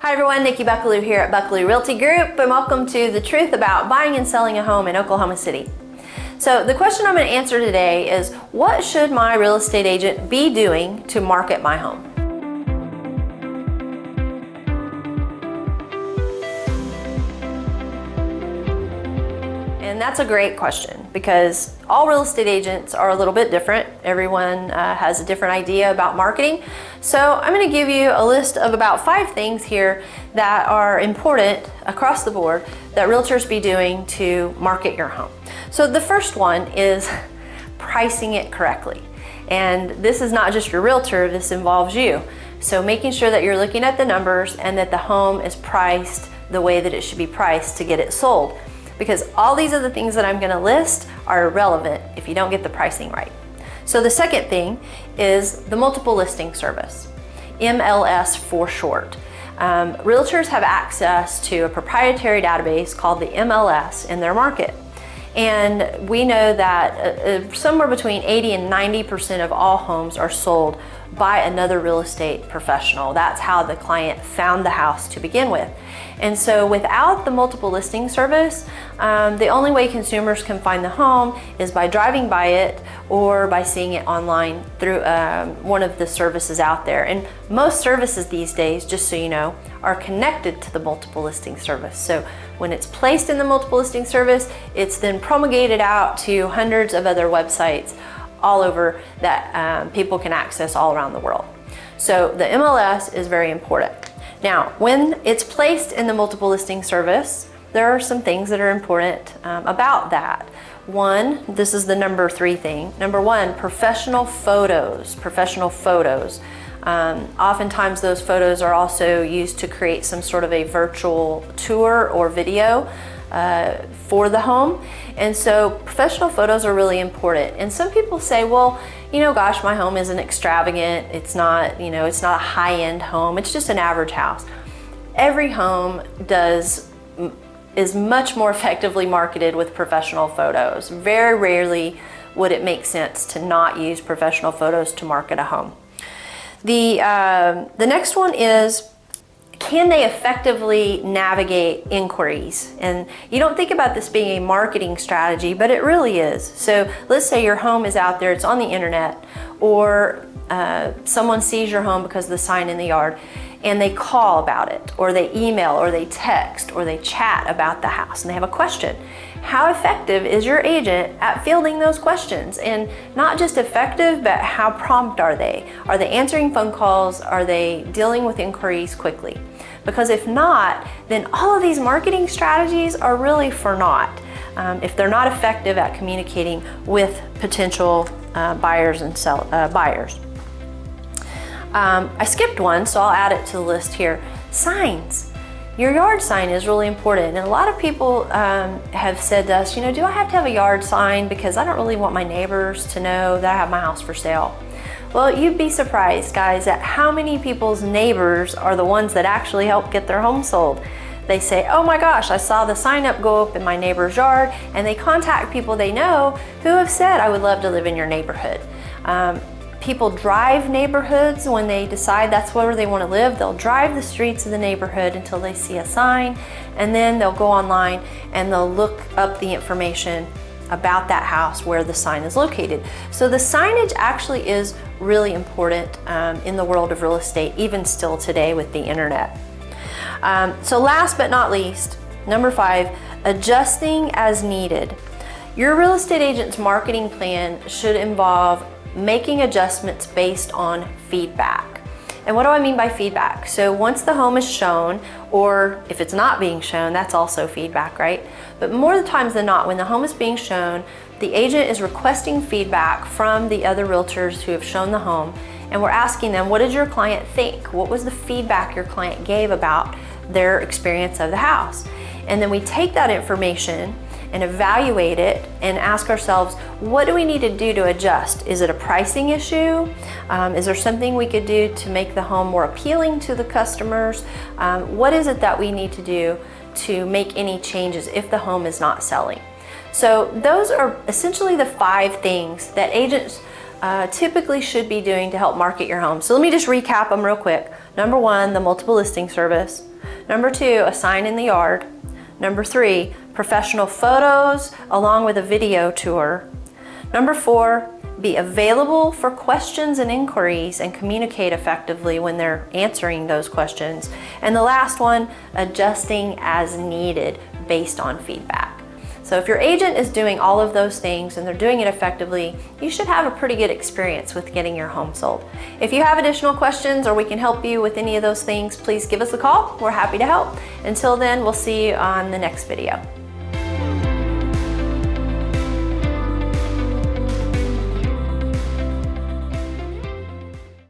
Hi everyone, Nikki Buckelew here at Buckelew Realty Group, and welcome to The Truth About Buying and Selling a Home in Oklahoma City. So the question I'm going to answer today is, what should my real estate agent be doing to market my home? And that's a great question because all real estate agents are a little bit different. Everyone has a different idea about marketing. So I'm going to give you a list of about 5 things here that are important across the board that realtors be doing to market your home. So the first one is pricing it correctly. And this is not just your realtor, this involves you. So making sure that you're looking at the numbers and that the home is priced the way that it should be priced to get it sold. Because all these other things that I'm going to list are irrelevant if you don't get the pricing right. So the second thing is the multiple listing service, MLS for short. Realtors have access to a proprietary database called the MLS in their market. And we know that somewhere between 80 and 90% of all homes are sold by another real estate professional. That's how the client found the house to begin with. And so without the multiple listing service, the only way consumers can find the home is by driving by it or by seeing it online through one of the services out there. And most services these days, just so you know, are connected to the multiple listing service. So when it's placed in the multiple listing service, it's then promulgated out to hundreds of other websites all over that people can access all around the world. So the MLS is very important. Now, when it's placed in the multiple listing service, there are some things that are important about that. One, this is the number 3 thing. Number 1, professional photos. Professional photos. Oftentimes those photos are also used to create some sort of a virtual tour or video for the home. And so professional photos are really important. And some people say, well, gosh, my home isn't extravagant. It's not, it's not a high-end home. It's just an average house. Every home is much more effectively marketed with professional photos. Very rarely would it make sense to not use professional photos to market a home. The next one is, can they effectively navigate inquiries? And you don't think about this being a marketing strategy, but it really is. So let's say your home is out there, it's on the internet, or someone sees your home because of the sign in the yard, and they call about it, or they email, or they text, or they chat about the house, and they have a question. How effective is your agent at fielding those questions? And not just effective, but how prompt are they? Are they answering phone calls? Are they dealing with inquiries quickly? Because if not, then all of these marketing strategies are really for naught if they're not effective at communicating with potential buyers and buyers. I skipped one, so I'll add it to the list here. Signs. Your yard sign is really important, and a lot of people have said to us, do I have to have a yard sign because I don't really want my neighbors to know that I have my house for sale? Well, you'd be surprised, guys, at how many people's neighbors are the ones that actually help get their home sold. They say, oh my gosh, I saw the sign up go up in my neighbor's yard, and they contact people they know who have said, I would love to live in your neighborhood. People drive neighborhoods when they decide that's where they want to live. They'll drive the streets of the neighborhood until they see a sign, and then they'll go online and they'll look up the information about that house where the sign is located. So the signage actually is really important in the world of real estate, even still today with the internet. So last but not least, number 5, adjusting as needed. Your real estate agent's marketing plan should involve making adjustments based on feedback. And what do I mean by feedback? So once the home is shown, or if it's not being shown, that's also feedback, right? But more times than not, when the home is being shown, the agent is requesting feedback from the other realtors who have shown the home, and we're asking them, what did your client think? What was the feedback your client gave about their experience of the house? And then we take that information and evaluate it and ask ourselves, what do we need to do to adjust? Is it a pricing issue? Is there something we could do to make the home more appealing to the customers? What is it that we need to do to make any changes if the home is not selling? So those are essentially the 5 things that agents typically should be doing to help market your home. So let me just recap them real quick. Number 1, the multiple listing service. Number 2, a sign in the yard. Number 3, professional photos along with a video tour. Number 4, be available for questions and inquiries and communicate effectively when they're answering those questions. And the last one, adjusting as needed based on feedback. So if your agent is doing all of those things and they're doing it effectively, you should have a pretty good experience with getting your home sold. If you have additional questions or we can help you with any of those things, please give us a call. We're happy to help. Until then, we'll see you on the next video.